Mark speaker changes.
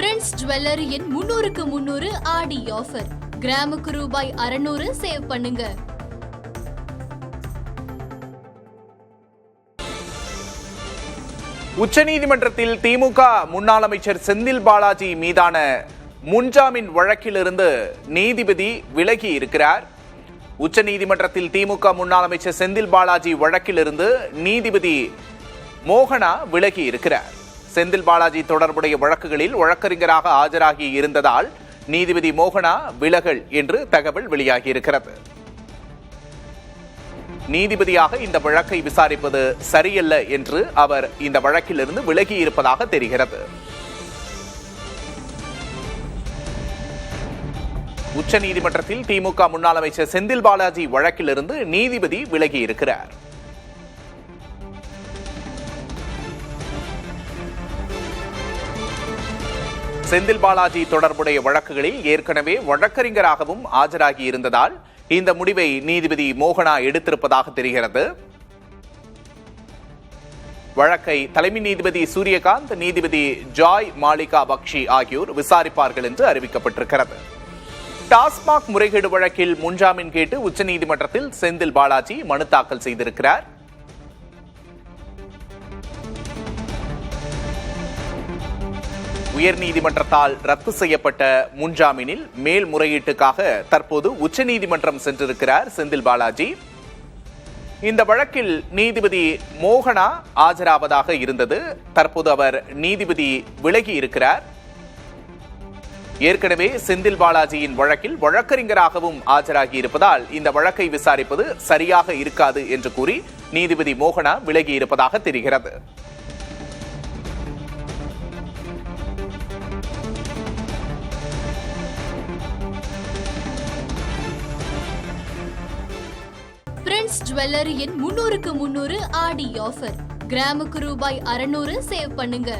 Speaker 1: Prince ஜுவல்லரியின் 300க்கு 300 ஆடி offer. கிராமுக்கு ரூபாய் 600 சேவ் பண்ணுங்க.
Speaker 2: உச்சநீதிமன்றத்தில் திமுக முன்னாள் அமைச்சர் செந்தில் பாலாஜி மீதான முன்ஜாமீன் வழக்கிலிருந்து நீதிபதி விலகி இருக்கிறார். உச்சநீதிமன்றத்தில் திமுக முன்னாள் அமைச்சர் செந்தில் பாலாஜி வழக்கிலிருந்து நீதிபதி மோகனா விலகி இருக்கிறார். செந்தில் பாலாஜி தொடர்புடைய வழக்குகளில் வழக்கறிஞராக ஆஜராகி இருந்ததால் நீதிபதி மோகனா விலகல் என்று தகவல் வெளியாகி இருக்கிறது. நீதிபதியாக இந்த வழக்கை விசாரிப்பது சரியல்ல என்று அவர் இந்த வழக்கிலிருந்து விலகி இருப்பதாக தெரிகிறது. உச்சநீதிமன்றத்தில் திமுக முன்னாள் அமைச்சர் செந்தில் பாலாஜி வழக்கிலிருந்து நீதிபதி விலகி இருக்கிறார். செந்தில் பாலாஜி தொடர்புடைய வழக்குகளில் ஏற்கனவே வழக்கறிஞராகவும் ஆஜராகி இருந்ததால் இந்த முடிவை நீதிபதி மோகனா எடுத்திருப்பதாக தெரிகிறது. வழக்கை தலைமை நீதிபதி சூரியகாந்த், நீதிபதி ஜாய் மாலிகா பக்ஷி ஆகியோர் விசாரிப்பார்கள் என்று அறிவிக்கப்பட்டிருக்கிறது. டாஸ்மாக் முறைகேடு வழக்கில் முன்ஜாமீன் கேட்டு உச்சநீதிமன்றத்தில் செந்தில் பாலாஜி மனு தாக்கல் செய்திருக்கிறார். உயர்நீதிமன்றத்தால் ரத்து செய்யப்பட்ட முன்ஜாமீனில் மேல்முறையீட்டுக்காக தற்போது உச்சநீதிமன்றம் சென்றிருக்கிறார் செந்தில் பாலாஜி. இந்த வழக்கில் நீதிபதி மோகனா ஆஜராவதாக இருந்தது. தற்போது அவர் நீதிபதி விலகி இருக்கிறார். ஏற்கனவே செந்தில் பாலாஜியின் வழக்கில் வழக்கறிஞராகவும் ஆஜராகி இருப்பதால் இந்த வழக்கை விசாரிப்பது சரியாக இருக்காது என்று கூறி நீதிபதி மோகனா விலகி இருப்பதாக தெரிகிறது.
Speaker 1: பிரின்ஸ் ஜுவல்லரியின் 300க்கு 300 ஆடி ஆஃபர். கிராமுக்கு ரூபாய் 600 சேவ் பண்ணுங்க.